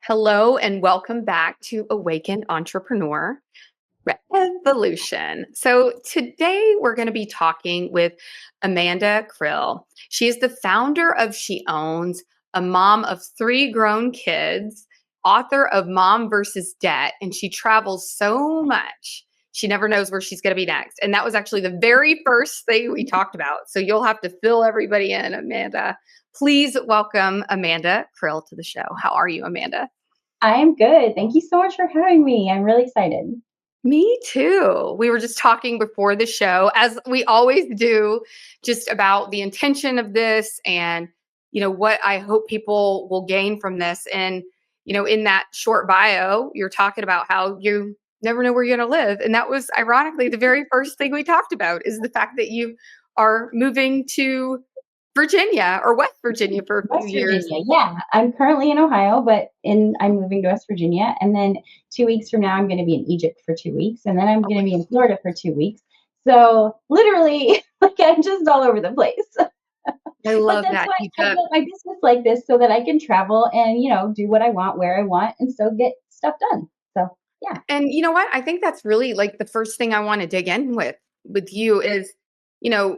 Hello and welcome back to Awakened Entrepreneur Revolution. So today we're going to be talking with Amanda Krill. She is the founder of She Owns, a mom of 3 grown kids, author of Mom versus Debt, and she travels so much. She never knows where she's going to be next. And that was actually the very first thing we talked about. So you'll have to fill everybody in, Amanda. Please welcome Amanda Krill to the show. How are you, Amanda? I am good. Thank you so much for having me. I'm really excited. Me too. We were just talking before the show, as we always do, just about the intention of this and, what I hope people will gain from this. And, in that short bio, you're talking about how you never know where you're going to live. And that was ironically the very first thing we talked about is the fact that you are moving to Virginia or West Virginia for a few West years. Virginia. Yeah, I'm currently in Ohio, but I'm moving to West Virginia. And then 2 weeks from now, I'm going to be in Egypt for 2 weeks. And then I'm going to be in Florida for 2 weeks. So literally, like I'm just all over the place. I But love that's that. why I built my business like this so that I can travel and, do what I want, where I want, and still get stuff done. So, yeah. And you know what? I think that's really like the first thing I want to dig in with you is, you know,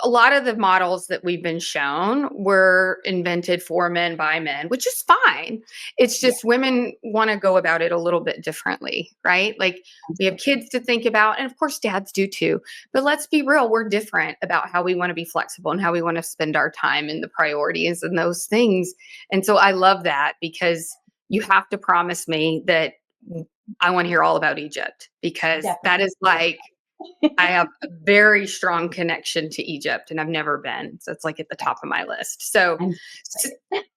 a lot of the models that we've been shown were invented for men by men, which is fine. It's Yeah. just women want to go about it a little bit differently, right? Like we have kids to think about, and of course dads do too. But let's be real, we're different about how we want to be flexible and how we want to spend our time and the priorities and those things. And so I love that because you have to promise me that I want to hear all about Egypt because that is Definitely. like I have a very strong connection to Egypt and I've never been. So it's like at the top of my list. So, I'm so so excited.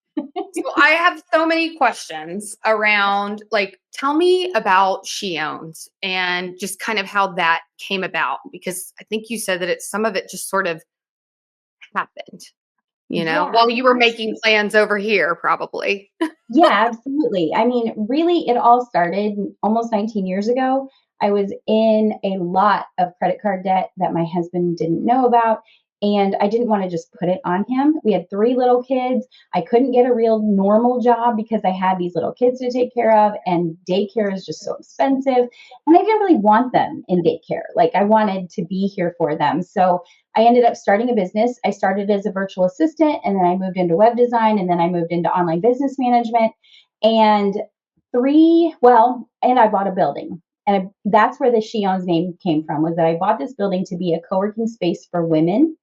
so I have so many questions around like, tell me about She Owns and just kind of how that came about, because I think you said that some of it just sort of happened, Yeah, while you were making actually. plans over here, probably. Yeah, absolutely. I mean, really, it all started almost 19 years ago. I was in a lot of credit card debt that my husband didn't know about. And I didn't want to just put it on him. We had 3 little kids. I couldn't get a real normal job because I had these little kids to take care of, and daycare is just so expensive. And I didn't really want them in daycare. Like, I wanted to be here for them. So I ended up starting a business. I started as a virtual assistant, and then I moved into web design, and then I moved into online business management. And and I bought a building. And that's where the She Owns name came from, was that I bought this building to be a co-working space for women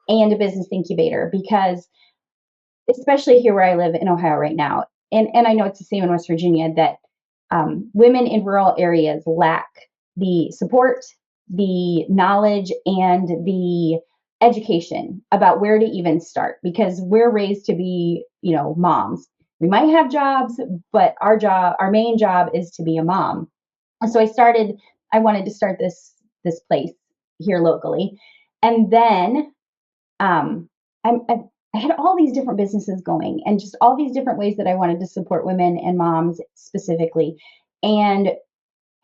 and a business incubator, because especially here where I live in Ohio right now, and I know it's the same in West Virginia, that women in rural areas lack the support, the knowledge, and the education about where to even start, because we're raised to be, moms. We might have jobs, but our main job is to be a mom. And so I wanted to start this place here locally. And then um, I had all these different businesses going and just all these different ways that I wanted to support women and moms specifically. And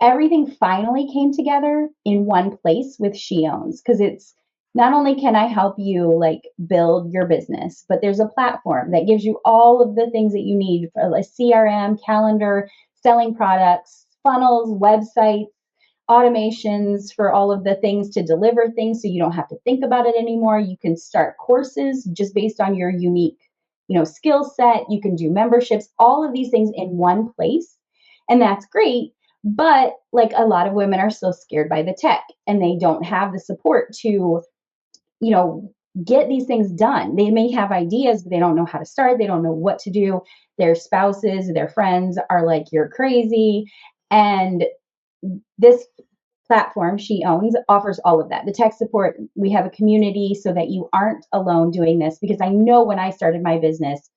everything finally came together in one place with She Owns, because it's not only can I help you like build your business, but there's a platform that gives you all of the things that you need for a CRM, calendar, selling products, funnels, websites, automations for all of the things to deliver things, so you don't have to think about it anymore. You can start courses just based on your unique, skill set. You can do memberships, all of these things in one place. And that's great. But like, a lot of women are still scared by the tech, and they don't have the support to, you know, get these things done. They may have ideas, but they don't know how to start. They don't know what to do. Their spouses, their friends are like, you're crazy. And this platform She Owns offers all of that. The tech support, we have a community so that you aren't alone doing this, because I know when I started my business,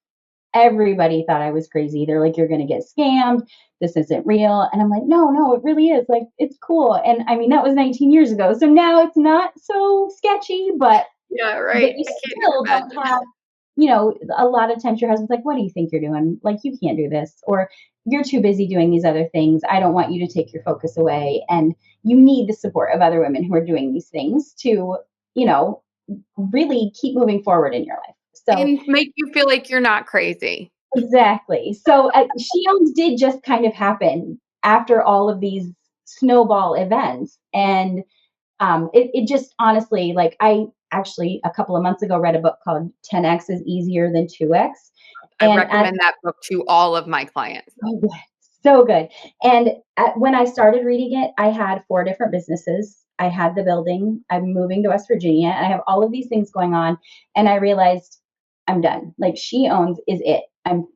everybody thought I was crazy. They're like, you're going to get scammed. This isn't real. And I'm like, no, no, it really is. Like, it's cool. And I mean, that was 19 years ago. So now it's not so sketchy, but Yeah, right. they I can't even still don't imagine. have, a lot of times your husband's like, what do you think you're doing? Like, you can't do this. Or you're too busy doing these other things. I don't want you to take your focus away. And you need the support of other women who are doing these things to, you know, really keep moving forward in your life. So And make you feel like you're not crazy. Exactly. So She Owns did just kind of happen after all of these snowball events. And it just honestly, like, I actually a couple of months ago read a book called 10X is Easier Than 2X. I And as recommend that book to all of my clients. so good, so good. And when I started reading it, I had four different businesses. I had the building. I'm moving to West Virginia. I have all of these things going on, and I realized I'm done. Like, She Owns is it. I'm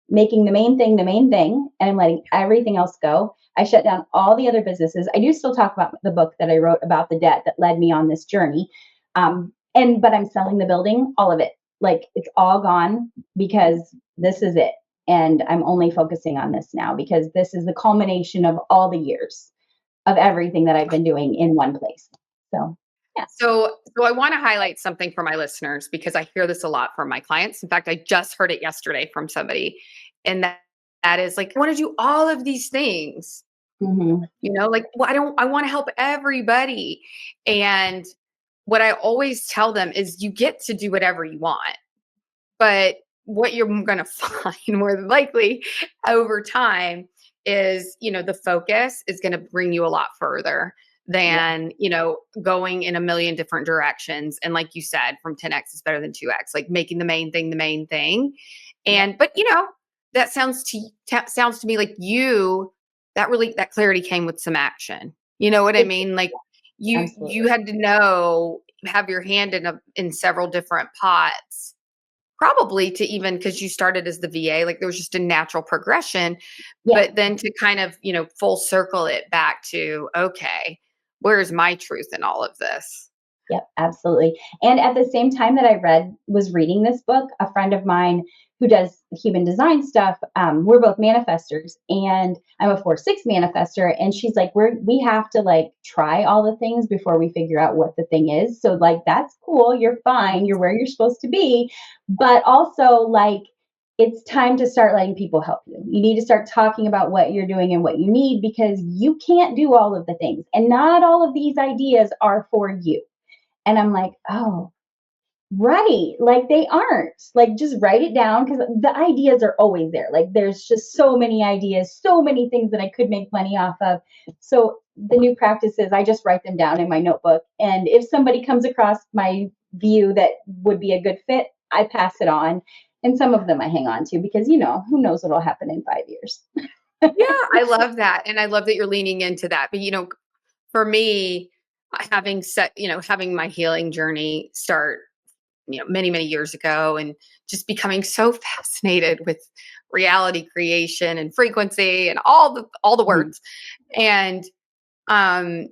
making the main thing, and I'm letting everything else go. I shut down all the other businesses. I do still talk about the book that I wrote about the debt that led me on this journey, and but I'm selling the building, all of it. Like, it's all gone because this is it, and I'm only focusing on this now because this is the culmination of all the years of everything that I've been doing in one place. So, yeah. So I want to highlight something for my listeners because I hear this a lot from my clients. In fact, I just heard it yesterday from somebody, and that is like, I want to do all of these things. Hmm. Like, well, I want to help everybody. And what I always tell them is you get to do whatever you want, but what you're going to find more than likely over time is, the focus is going to bring you a lot further Yeah. than, going in a million different directions. And like you said, from 10X is better than 2X, like making the main thing the main thing. Yeah. And, but, that sounds to me like that clarity came with some action. You know what I It, mean? Like you absolutely. had to have your hand in several different pots, probably to even because you started as the VA, like there was just a natural progression, Yeah. but then to kind of, full circle it back to, okay, where's my truth in all of this? Yep, absolutely. And at the same time that I was reading this book, a friend of mine who does human design stuff, we're both manifestors, and I'm a 4/6 manifester. And she's like, we have to like try all the things before we figure out what the thing is. So like, that's cool. You're fine. You're where you're supposed to be. But also, like, it's time to start letting people help you. You need to start talking about what you're doing and what you need because you can't do all of the things. And not all of these ideas are for you. And I'm like, oh, right. Like, they aren't. Like, just write it down because the ideas are always there. Like, there's just so many ideas, so many things that I could make money off of. So the new practice is I just write them down in my notebook. And if somebody comes across my view that would be a good fit, I pass it on. And some of them I hang on to because, who knows what will happen in 5 years. Yeah, I love that. And I love that you're leaning into that. But, for me, having my healing journey start, many, many years ago and just becoming so fascinated with reality creation and frequency and all the Mhm. words. And um,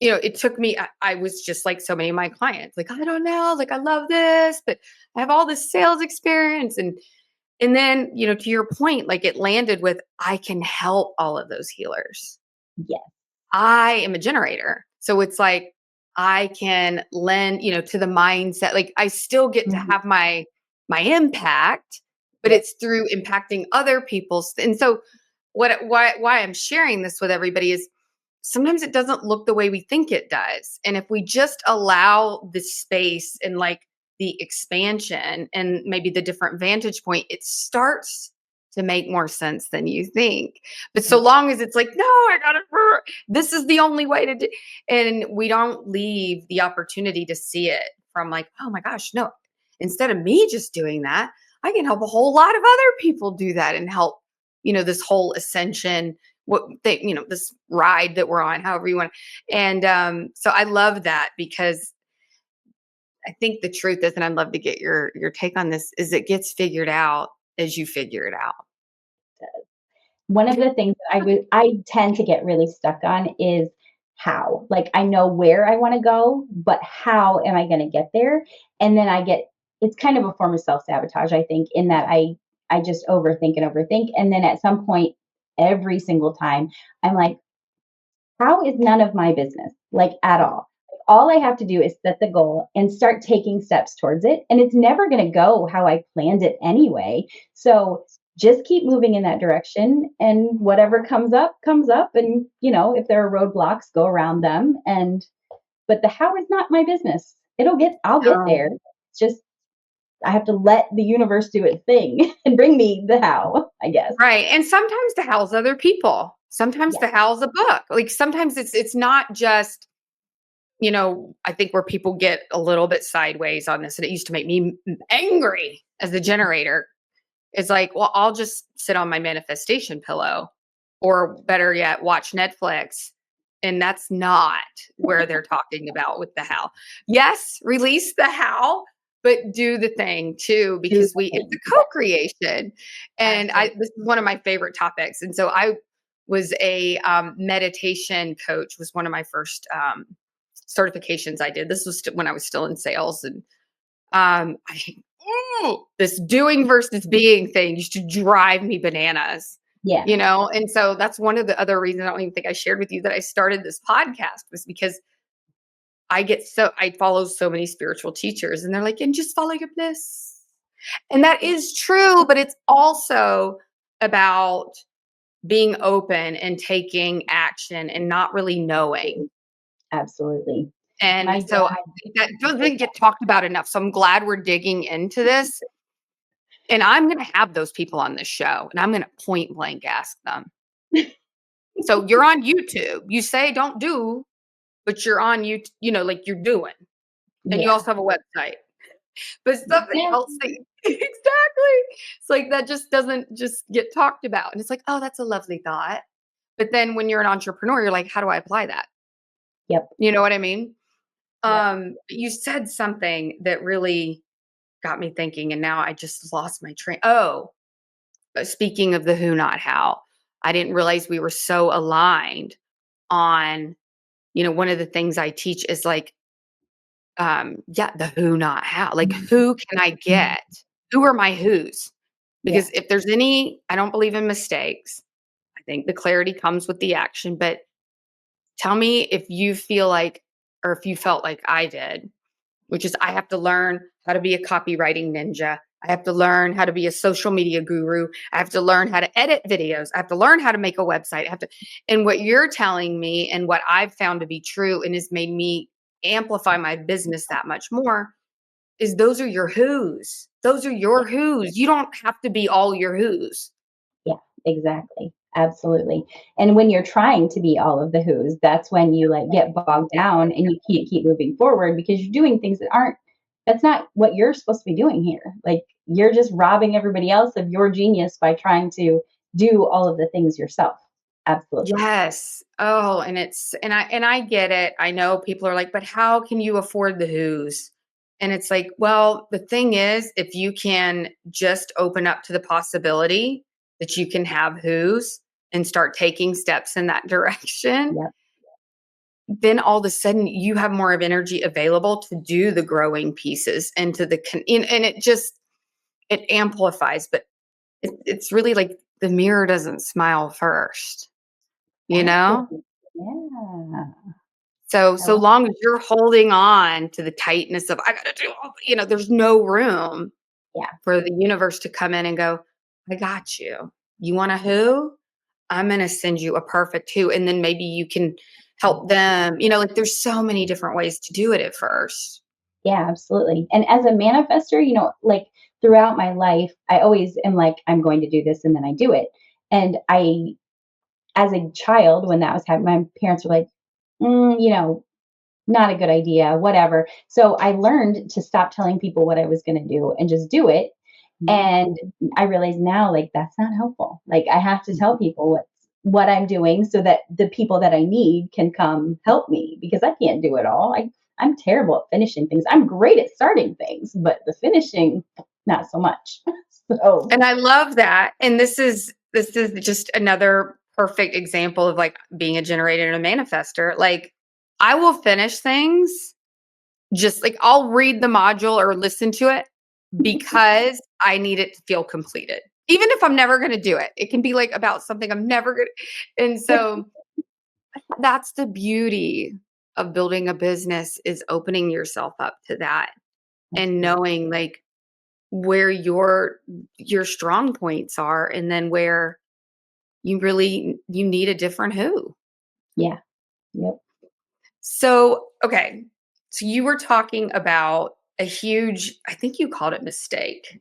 it took me, I was just like so many of my clients, like, I don't know, like I love this, but I have all this sales experience. And then, to your point, like it landed with I can help all of those healers. Yes. I am a generator. So it's like I can lend, to the mindset. Like I still get to Mhm. have my impact, but Yep. it's through impacting other people's. And so why I'm sharing this with everybody is sometimes it doesn't look the way we think it does. And if we just allow the space and like the expansion and maybe the different vantage point, it starts to make more sense than you think. But so Yeah. long as it's like, no, I gotta, this is the only way to do, and we don't leave the opportunity to see it from like, oh my gosh, no, instead of me just doing that, I can help a whole lot of other people do that and help, this whole ascension, what they, this ride that we're on, however you want. And so I love that because I think the truth is, and I'd love to get your take on this, is it gets figured out as you figure it out. One of the things that I tend to get really stuck on is how. Like, I know where I wanna go, but how am I gonna get there? And then it's kind of a form of self-sabotage, I think, in that I just overthink and overthink, and then at some point, every single time, I'm like, how is none of my business, like, at all? All I have to do is set the goal and start taking steps towards it, and it's never gonna go how I planned it anyway. So, just keep moving in that direction, and whatever comes up, and, if there are roadblocks, go around them, but the how is not my business. I'll get Um, there. It's just I have to let the universe do its thing and bring me the how, I guess. Right. And sometimes the how's other people. Sometimes Yeah. the how's a book. Like sometimes it's not just, I think where people get a little bit sideways on this, and it used to make me angry as a generator. It's like, well, I'll just sit on my manifestation pillow, or better yet, watch Netflix. And that's not where they're talking about with the how. Yes, release the how, but do the thing too, Do because the it's thing. a Yeah, co-creation. And absolutely. this is one of my favorite topics. And so I was a meditation coach, was one of my first certifications I did. This was when I was still in sales. And this doing versus being thing used to drive me bananas, Yeah. And so that's one of the other reasons I don't even think I shared with you that I started this podcast, was because I follow so many spiritual teachers, and they're like, and just follow your bliss. And that is true, but it's also about being open and taking action and not really knowing. Absolutely. And My so I dad think that said doesn't get talked about enough. So I'm glad we're digging into this. And I'm going to have those people on this show, and I'm going to point blank ask them. that. So you're on YouTube. You say don't do, but you're on YouTube, like you're doing. And you Yeah. also have a website. But something Yeah. else that exactly. It's like that just doesn't just get talked about. And it's like, oh, that's a lovely thought. But then when you're an entrepreneur, you're like, how do I apply that? Yep. You know what I mean? Yep. You said something that really got me thinking, and now I just lost my train. Oh, speaking of the who, not how, I didn't realize we were so aligned on, one of the things I teach is like, yeah, the who, not how. Like, who can I get? Who are my who's? Yeah. Because if there's I don't believe in mistakes. I think the clarity comes with the action. But tell me if you feel like, or if you felt like I did, which is I have to learn how to be a copywriting ninja. I have to learn how to be a social media guru. I have to learn how to edit videos. I have to learn how to make a website. And what you're telling me and what I've found to be true and has made me amplify my business that much more is those are your who's. Those are Yeah. your who's. You don't have to be all your who's. Yeah. Exactly. Absolutely. And when you're trying to be all of the who's, that's when you like get bogged down and you can't keep moving forward because you're doing things that aren't, that's not what you're supposed to be doing here. Like you're just robbing everybody else of your genius by trying to do all of the things yourself. Absolutely. Yes. Oh, and I get it. I know people are like, but how can you afford the who's? And it's like, well, the thing is, if you can just open up to the possibility that you can have who's and start taking steps in that direction, Yep. then all of a sudden you have more of energy available to do the growing pieces and to and it amplifies, but it's really like the mirror doesn't smile first, you know? Absolutely. Yeah. I So love long as you're holding on to the tightness of I gotta do all, there's no room yeah. for the universe to come in and go, I got you. You want a who? I'm gonna send you a perfect who. And then maybe you can help them. Like there's so many different ways to do it at first. Yeah, absolutely. And as a manifester, like throughout my life, I always am like, I'm going to do this and then I do it. And as a child, when that was happening, my parents were like, not a good idea, whatever. So I learned to stop telling people what I was going to do and just do it. And I realize now, like, that's not helpful. Like, I have to tell people what I'm doing so that the people that I need can come help me because I can't do it all. I'm terrible at finishing things. I'm great at starting things, but the finishing, not so much. So, And I love that. And this is just another perfect example of like being a generator and a manifester. Like I will finish things just like I'll read the module or listen to it because I need it to feel completed. Even if I'm never going to do it. It can be like about something I'm never going to. And so that's the beauty of building a business is opening yourself up to that and knowing like where your strong points are and then where you need a different who. yeah, yep. So, okay. So you were talking about a huge, I think you called it mistake.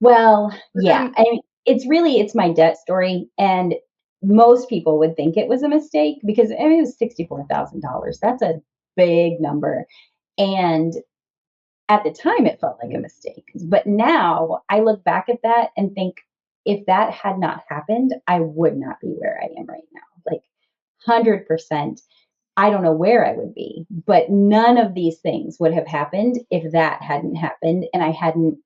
Well, yeah. Um, I mean, it's my debt story, and most people would think it was a mistake because I mean, it was $64,000. That's a big number, and at the time, it felt like a mistake. But now I look back at that and think if that had not happened, I would not be where I am right now. Like 100%. I don't know where I would be, but none of these things would have happened if that hadn't happened and I hadn't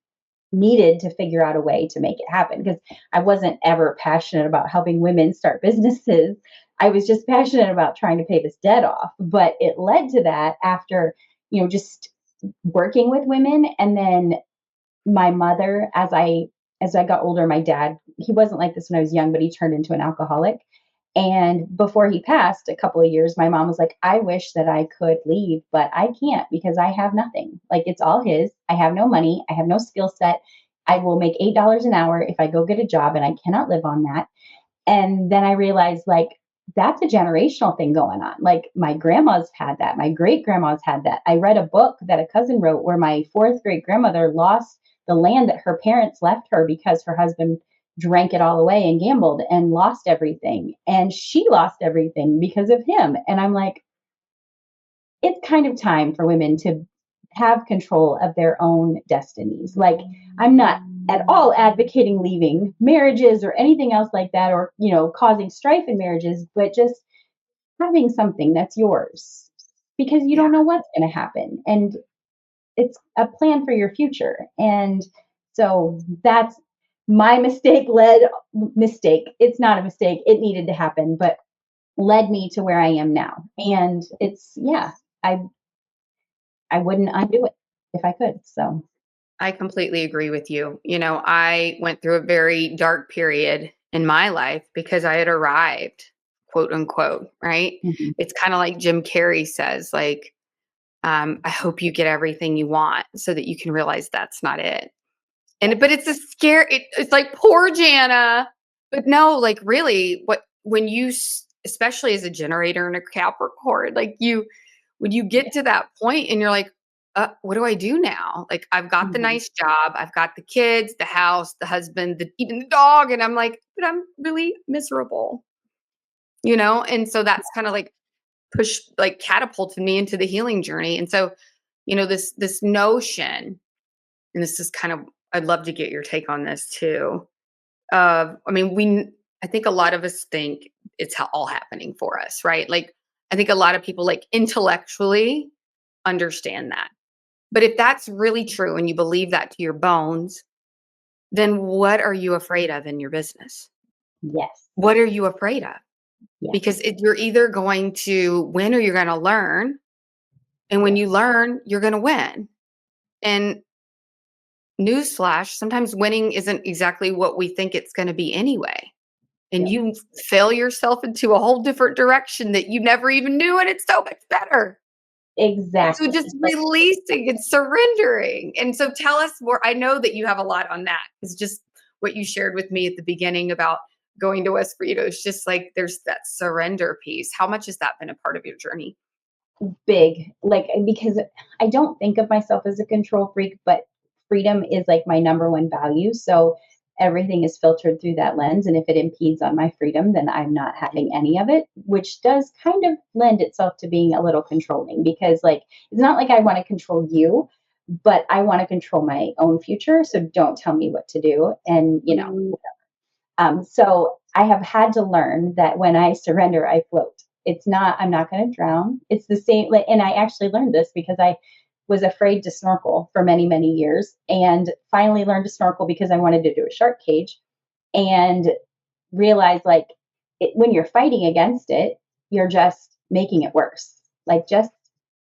needed to figure out a way to make it happen because I wasn't ever passionate about helping women start businesses. I was just passionate about trying to pay this debt off. But it led to that after, just working with women. And then my mother, as I got older, my dad, he wasn't like this when I was young, but he turned into an alcoholic. And before he passed a couple of years, my mom was like, I wish that I could leave, but I can't because I have nothing. Like it's all his. I have no money. I have no skill set. I will make $8 an hour if I go get a job and I cannot live on that. And then I realized like that's a generational thing going on. Like my grandma's had that, my great grandma's had that. I read a book that a cousin wrote where my fourth great grandmother lost the land that her parents left her because her husband drank it all away and gambled and lost everything. And she lost everything because of him. And I'm like, it's kind of time for women to have control of their own destinies. Like, I'm not at all advocating leaving marriages or anything else like that, or, causing strife in marriages, but just having something that's yours because you yeah, don't know what's going to happen. And it's a plan for your future. And so that's my mistake. It's not a mistake. It needed to happen, but led me to where I am now. And yeah, I I wouldn't undo it if I could. So, I completely agree with you. I went through a very dark period in my life because I had arrived, quote unquote, right? mhm. It's kind of like Jim Carrey says, like, I hope you get everything you want so that you can realize that's not it. But it's a scare. It's like poor Jana. But no, like really, when especially as a generator and a Capricorn, like when you get Yeah. to that point and you're like, what do I do now? Like I've got the Mhm. nice job, I've got the kids, the house, the husband, even the dog, and I'm like, but I'm really miserable, And so that's kind of like like catapulted me into the healing journey. And so, this notion, and this is kind of, I'd love to get your take on this too. I mean, I think a lot of us think it's all happening for us, right? Like, I think a lot of people like intellectually understand that. But if that's really true and you believe that to your bones, then what are you afraid of in your business? Yes. What are you afraid of? Yes. Because you're either going to win or you're going to learn. And when you Yes. learn, you're going to win. And newsflash, sometimes winning isn't exactly what we think it's going to be anyway. And Yep. you fail yourself into a whole different direction that you never even knew. And it's so much better. So Exactly. just Like, releasing and surrendering. And so tell us more. I know that you have a lot on that. It's just what you shared with me at the beginning about going to West Burrito. It's just like there's that surrender piece. How much has that been a part of your journey? big, like, because I don't think of myself as a control freak, but freedom is like my number one value. So everything is filtered through that lens. And if it impedes on my freedom, then I'm not having any of it, which does kind of lend itself to being a little controlling because, like, it's not like I want to control you, but I want to control my own future. So don't tell me what to do. And, so I have had to learn that when I surrender, I float. It's not, I'm not going to drown. It's the same. Like, and I actually learned this because I was afraid to snorkel for many, many years and finally learned to snorkel because I wanted to do a shark cage and realized like when you're fighting against it, you're just making it worse. Like just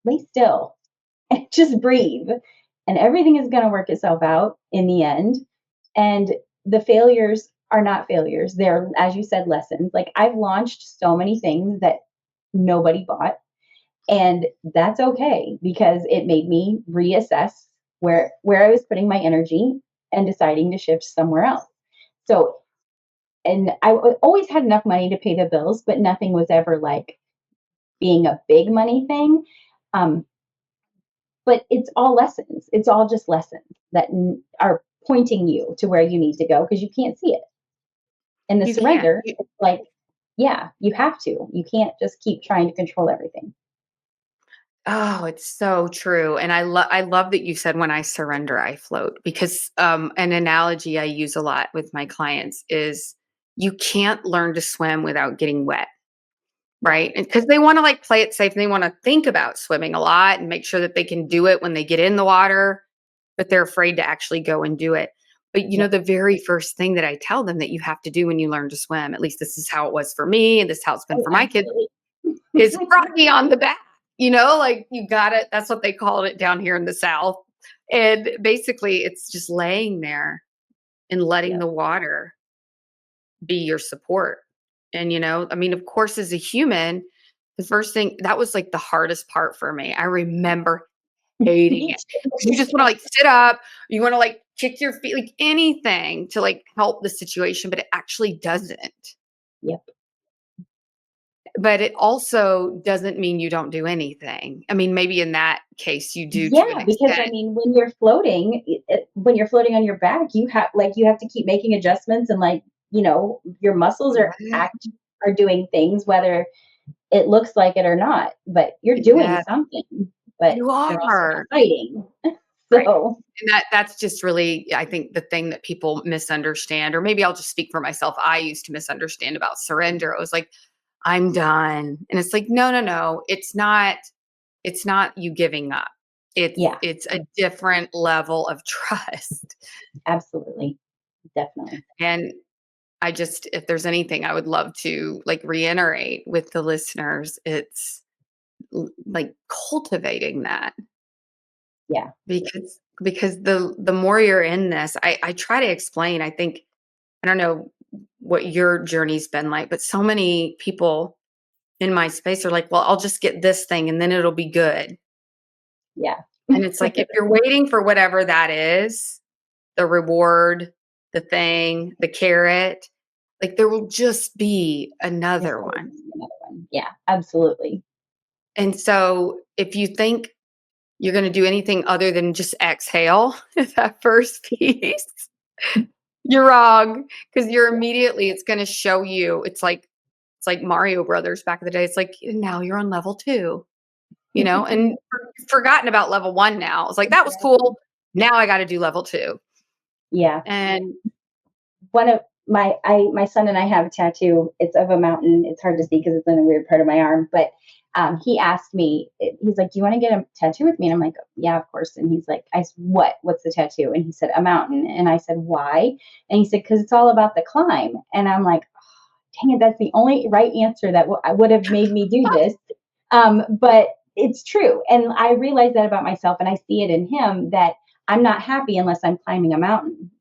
lay still and just breathe and everything is going to work itself out in the end. And the failures are not failures. They're, as you said, lessons. Like I've launched so many things that nobody bought. And that's okay because it made me reassess where I was putting my energy and deciding to shift somewhere else. So, and always had enough money to pay the bills, but nothing was ever like being a big money thing. Um, but it's all lessons. It's all just lessons that are pointing you to where you need to go because you can't see it. And the You can't. surrender, it's like, yeah, you have to. You can't just keep trying to control everything. Oh, it's so true. And I love that you said when I surrender, I float because an analogy I use a lot with my clients is you can't learn to swim without getting wet, Yeah. right? Because they want to like play it safe and they want to think about swimming a lot and make sure that they can do it when they get in the water, but they're afraid to actually go and do it. But Yep. the very first thing that I tell them that you have to do when you learn to swim, at least this is how it was for me, and this is how it's been Oh, for my kids, absolutely. is froggy on the back. Like you got it. That's what they called it down here in the South. And basically, it's just laying there and letting Yep. the water be your support. And, I mean, of course, as a human, the first thing that was like the hardest part for me. I remember hating Me it because you too. just want to like sit up, you want to like kick your feet, like anything to like help the situation, but it actually doesn't. Yep. But it also doesn't mean you don't do anything. I mean, maybe in that case you do to an Yeah, because I extent. mean, when you're floating, when you're floating on your back, you have to keep making adjustments, and your muscles Yeah. are doing things whether it looks like it or not, but you're doing Yeah, something, but you you're also are. not fighting. Right. So, And that's just really, I think, the thing that people misunderstand, or maybe I'll just speak for myself. I used to misunderstand about surrender. It was like, I'm done. And it's like, no, no, no. It's not you giving up. It's yeah, it's a different level of trust. absolutely. Definitely. And I just, if there's anything I would love to like reiterate with the listeners, it's like cultivating that Yeah. because the more you're in this, I try to explain. I think I don't know what your journey's been like, but so many people in my space are like, well, I'll just get this thing and then it'll be good. Yeah. And it's like if you're waiting for whatever that is, the reward, the thing, the carrot, like there will just be There's another always one. gonna be another one. Yeah, absolutely. And so if you think you're going to do anything other than just exhale that first piece, you're wrong because you're Yeah. immediately it's going to show you it's like Mario Brothers back in the day. It's like now you're on level 2, and forgotten about level 1 now. It's like that was Exactly. cool. Now I got to do level 2. Yeah. And One of my son and I have a tattoo. It's of a mountain. It's hard to see because it's in a weird part of my arm. But he asked me, he's like, "Do you want to get a tattoo with me?" And I'm like, "Yeah, of course." And he's like, "I said, what? What's the tattoo?" And he said, "A mountain." And I said, "Why?" And he said, "Because it's all about the climb." And I'm like, "Dang it, that's the only right answer that would have made me do this." But it's true, and I realize that about myself, and I see it in him that I'm not happy unless I'm climbing a mountain.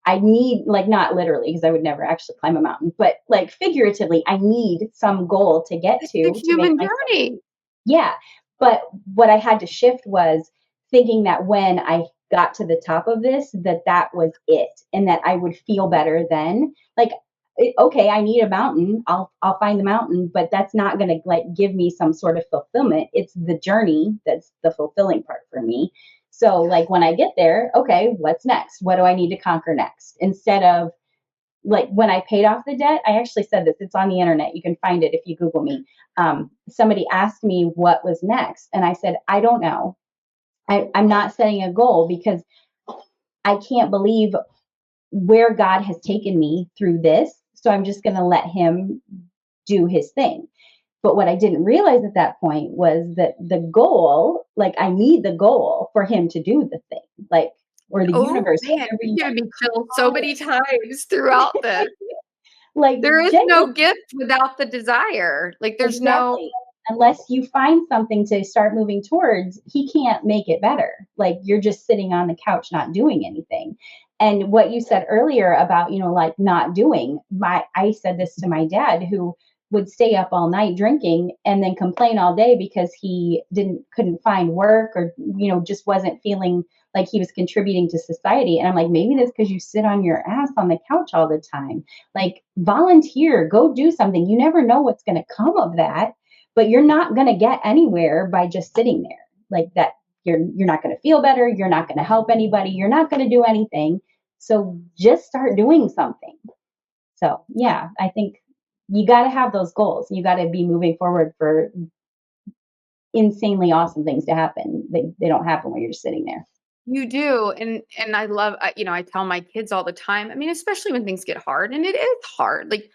I need, like, not literally, because I would never actually climb a mountain, but like figuratively, I need some goal to get it's the to make human myself, journey. yeah. But what I had to shift was thinking that when I got to the top of this, that was it, and that I would feel better then. Like, okay, I need a mountain. I'll find the mountain, but that's not going to like give me some sort of fulfillment. It's the journey that's the fulfilling part for me. So like when I get there, okay, what's next? What do I need to conquer next? Instead of like when I paid off the debt, I actually said this. It's on the internet. You can find it if you Google me. Somebody asked me what was next, and I said I don't know. I'm not setting a goal because I can't believe where God has taken me through this. So I'm just going to let Him do His thing. But what I didn't realize at that point was that the goal, like I need the goal for Him to do the thing, like, or the Oh universe, man, whatever you've you given want me to chills so call many times throughout this. it. Like There is no genuinely. gift without the desire. Like there's no Exactly. Unless you find something to start moving towards, he can't make it better. Like you're just sitting on the couch not doing anything. And what you said earlier about, like not doing, I said this to my dad who would stay up all night drinking and then complain all day because he couldn't find work or, just wasn't feeling like he was contributing to society. And I'm like, maybe that's because you sit on your ass on the couch all the time. Like volunteer, go do something. You never know what's going to come of that, but you're not going to get anywhere by just sitting there like that. you're not going to feel better, you're not going to help anybody, you're not going to do anything. So just start doing something. So, yeah, I think you got to have those goals. You got to be moving forward for insanely awesome things to happen. They don't happen when you're just sitting there. You do, and I love, I tell my kids all the time. I mean, especially when things get hard, and it is hard. Like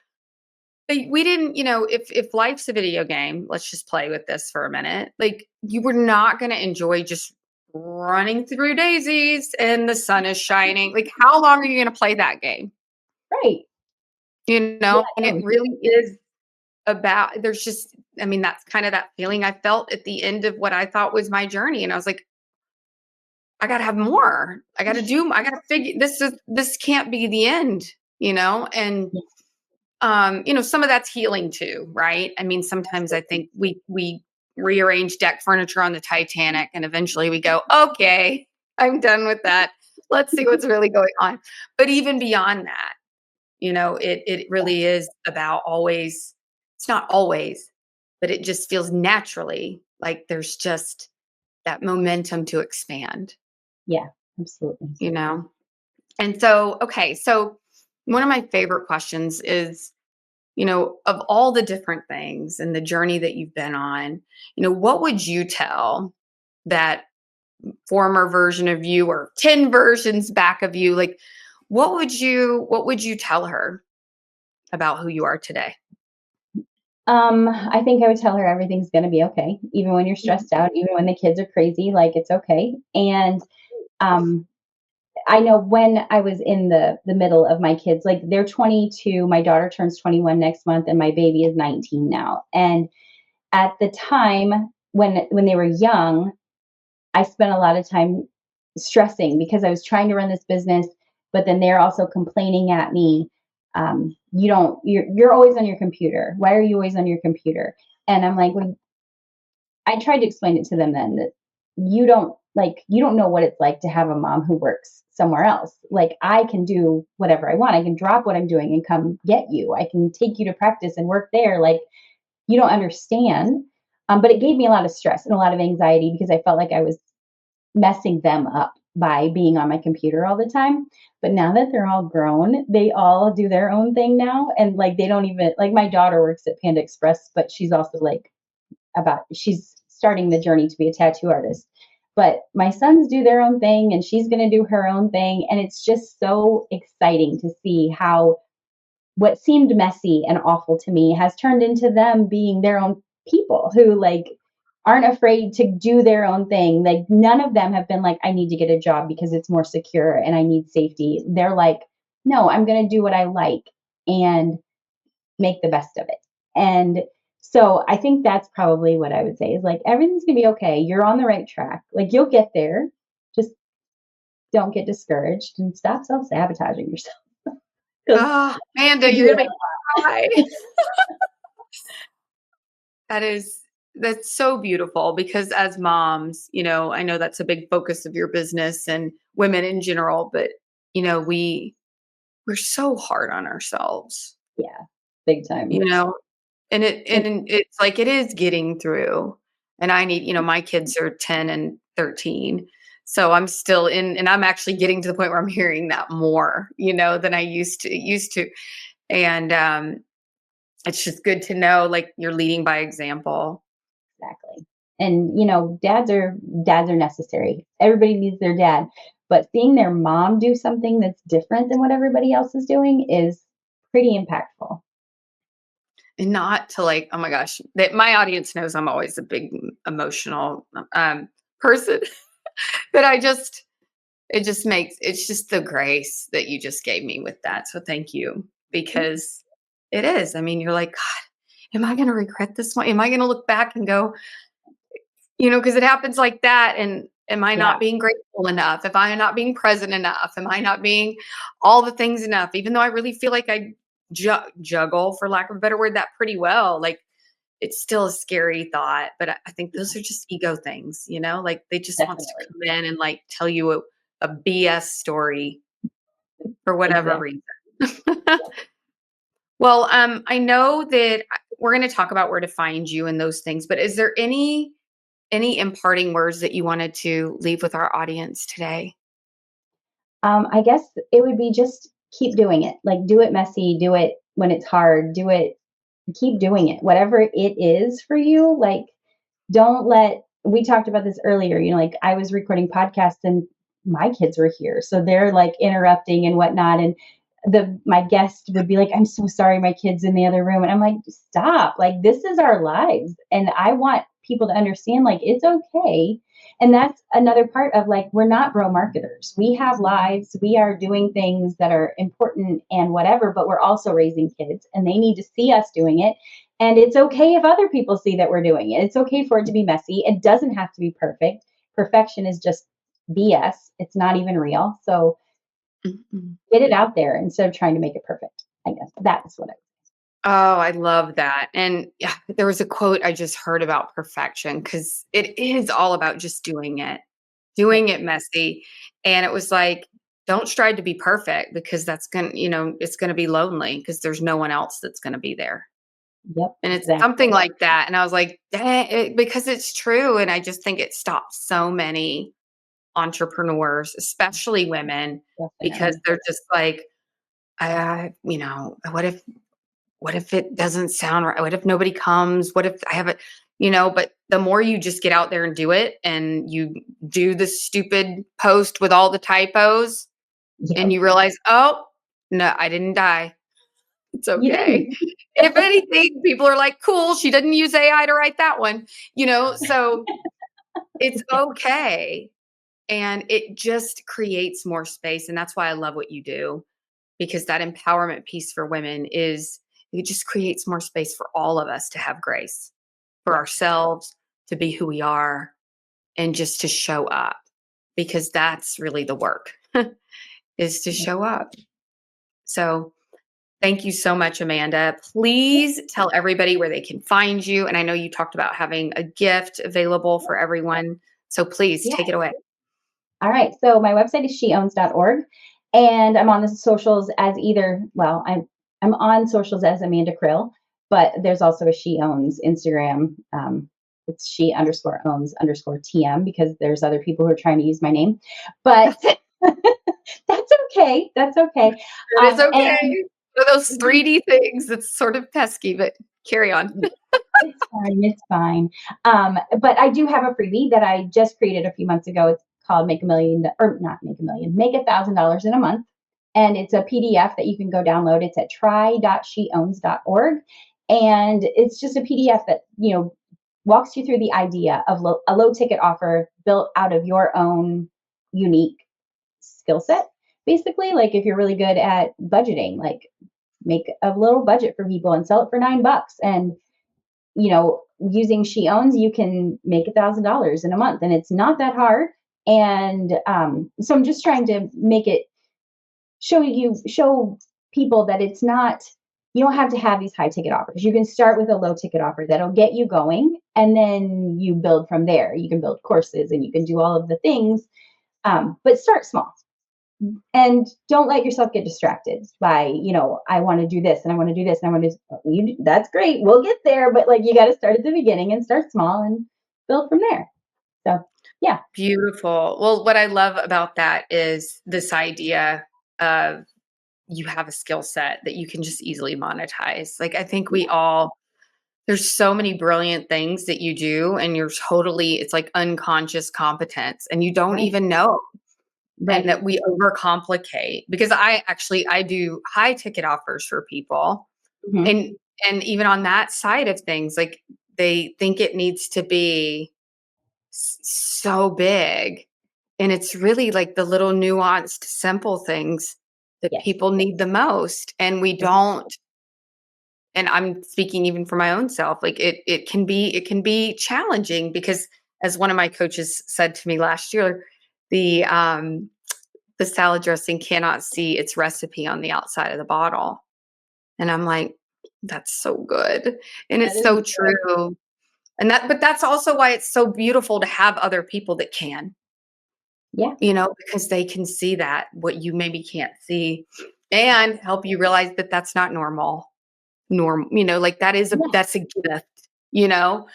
we didn't, if life's a video game, let's just play with this for a minute. Like you were not going to enjoy just running through daisies and the sun is shining. Like how long are you going to play that game? Right. Yeah, And it no, really is about. There's just, I mean, that's kind of that feeling I felt at the end of what I thought was my journey, and I was like, I gotta have more. I gotta figure this can't be the end, and yeah, some of that's healing too, right? I mean, sometimes I absolutely. think we rearrange deck furniture on the Titanic and eventually we go, okay, I'm done with that. Let's see what's really going on. But even beyond that, it Yeah, really is about always, it's not always, but it just feels naturally like there's just that momentum to expand, yeah, absolutely. you know? And so, okay, so one of my favorite questions is, of all the different things and the journey that you've been on, what would you tell that former version of you or 10 versions back of you? Like, what would you tell her about who you are today? I think I would tell her everything's gonna be okay, even when you're stressed out, even when the kids are crazy, like it's okay. And um, I know when I was in the middle of my kids, like they're 22, my daughter turns 21 next month, and my baby is 19 now. And at the time when they were young, I spent a lot of time stressing because I was trying to run this business, but then they're also complaining at me. You're always on your computer. Why are you always on your computer? And I'm like, well, I tried to explain it to them then that you don't know what it's like to have a mom who works somewhere else. Like I can do whatever I want. I can drop what I'm doing and come get you. I can take you to practice and work there. Like you don't understand. But it gave me a lot of stress and a lot of anxiety because I felt like I was messing them up by being on my computer all the time. But now that they're all grown, they all do their own thing now. And like they don't even like my daughter works at Panda Express, but she's also like she's starting the journey to be a tattoo artist. But my sons do their own thing and she's going to do her own thing. And it's just so exciting to see how what seemed messy and awful to me has turned into them being their own people who like aren't afraid to do their own thing. Like none of them have been like, I need to get a job because it's more secure and I need safety. They're like, no, I'm going to do what I like and make the best of it. And so I think that's probably what I would say is like everything's gonna be okay. You're on the right track. Like you'll get there. Just don't get discouraged and stop self-sabotaging yourself because Oh, Amanda, you you're do gonna it make me cry. That is that's so beautiful because as moms, I know that's a big focus of your business and women in general, but you know, we we're so hard on ourselves, yeah, big time. you know, It, it's like it is getting through. And I need, my kids are 10 and 13. So I'm still in and I'm actually getting to the point where I'm hearing that more, than I used to. And it's just good to know like you're leading by example. exactly. And dads are necessary. Everybody needs their dad. But seeing their mom do something that's different than what everybody else is doing is pretty impactful. And not to like, oh my gosh, that my audience knows I'm always a big emotional person, but it's just the grace that you just gave me with that. So thank you because it is. I mean, you're like, God, am I going to regret this one? Am I going to look back and go, because it happens like that. And am I Yeah, not being grateful enough? If I am not being present enough? Am I not being all the things enough? Even though I really feel like I juggle, for lack of a better word, that pretty well. Like it's still a scary thought, but I think those are just ego things, like they just wants to definitely. come in and like tell you a BS story for whatever Exactly. reason. Well, I know that we're going to talk about where to find you and those things, but is there any any imparting words that you wanted to leave with our audience today? I guess it would be just keep doing it. Like, do it messy, do it when it's hard, do it, keep doing it. Whatever it is for you, like, don't let, we talked about this earlier, like I was recording podcasts and my kids were here. So they're like interrupting and whatnot. And my guest would be like, I'm so sorry, my kid's in the other room. And I'm like, stop. Like, this is our lives. And I want people to understand, like, it's okay. And that's another part of, like, we're not bro marketers. We have lives. We are doing things that are important and whatever, but we're also raising kids and they need to see us doing it. And it's okay if other people see that we're doing it. It's okay for it to be messy. It doesn't have to be perfect. Perfection is just BS. It's not even real. So Mhm. get it out there instead of trying to make it perfect. I guess that's what I. Oh, I love that. And yeah, there was a quote I just heard about perfection because it is all about just Yep. doing it messy. And it was like, don't strive to be perfect because that's going to, it's going to be lonely because there's no one else that's going to be there. Yep. And it's Exactly. something like that. And I was like, dang, because it's true. And I just think it stops so many entrepreneurs, especially women, because Definitely. they're just like, what if it doesn't sound right? What if nobody comes? What if I have it? But the more you just get out there and do it and you do the stupid post with all the typos and Yep. you realize, oh, no, I didn't die. It's You okay. didn't. If anything, people are like, cool, she didn't use AI to write that one, so it's okay. And it just creates more space. And that's why I love what you do, because that empowerment piece for women is it just creates more space for all of us to have grace for Yeah. ourselves, to be who we are, and just to show up, because that's really the work is to Yeah. show up. So thank you so much, Amanda. Yeah. Please tell everybody where they can find you. And I know you talked about having a gift available for everyone. So please Yeah. take it away. All right. So my website is sheowns.org. And I'm on the socials as either, well, I'm on socials as Amanda Krill, but there's also a She Owns Instagram. It's she underscore owns underscore TM because there's other people who are trying to use my name. But that's okay. That's okay. It is And okay. For those 3D things, it's sort of pesky, but carry on. it's fine. It's fine. But I do have a freebie that I just created a few months ago. It's called Make a Million, or not Make a Million, Make $1,000 in a month. And it's a PDF that you can go download. It's at try.sheowns.org. And it's just a PDF that, walks you through the idea of a low ticket offer built out of your own unique skill set. Basically, like if you're really good at budgeting, like make a little budget for people and sell it for $9. And using She Owns, you can make $1,000 in a month, and it's not that hard. And so I'm just trying to make it show people that it's not. You don't have to have these high ticket offers. You can start with a low ticket offer that'll get you going, and then you build from there. You can build courses, and you can do all of the things, but start small. And don't let yourself get distracted by, I want to do this and I want to do this and I want to. That's great. We'll get there, but like you got to start at the beginning and start small and build from there. So, yeah, Beautiful. Well, what I love about that is this idea of you have a skill set that you can just easily monetize. Like, I think yeah, there's so many brilliant things that you do, and it's like unconscious competence, and you don't right, even know. And right. that we overcomplicate, because I do high ticket offers for people. Hmm. And even on that side of things, like they think it needs to be so big. And it's really like the little nuanced, simple things that Yes, people need the most. And we yes, don't, and I'm speaking even for my own self, like it can be challenging because, as one of my coaches said to me last year, the the salad dressing cannot see its recipe on the outside of the bottle. And I'm like, that's so good. And that it's is so good. true. But that's also why it's so beautiful to have other people that can, Yeah, because they can see that what you maybe can't see, and help you realize that that's not normal. Like yeah, that's a gift, you know?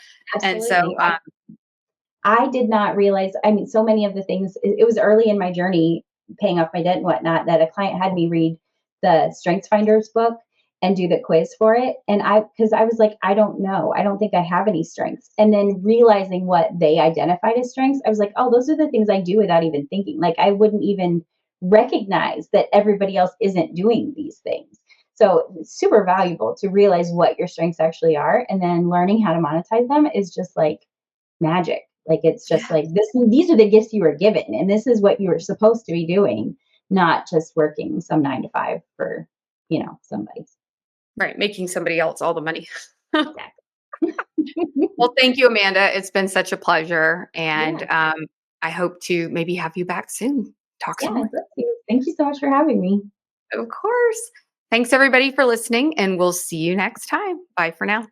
And so, absolutely. I did not realize, I mean, so many of the things, it was early in my journey paying off my debt and whatnot that a client had me read the Strengths Finders book and do the quiz for it. And because I was like, I don't know. I don't think I have any strengths. And then realizing what they identified as strengths, I was like, oh, those are the things I do without even thinking. Like I wouldn't even recognize that everybody else isn't doing these things. So it's super valuable to realize what your strengths actually are. And then learning how to monetize them is just like magic. Like it's just Yeah. like this, these are the gifts you were given, and this is what you were supposed to be doing, not just working some 9 to 5 for, somebody. Right. Making somebody else all the money. Exactly. Well, thank you, Amanda. It's been such a pleasure. And Yeah, I hope to maybe have you back soon. Talk yeah, some I'd more. love to. Thank you so much for having me. Of course. Thanks, everybody, for listening. And we'll see you next time. Bye for now.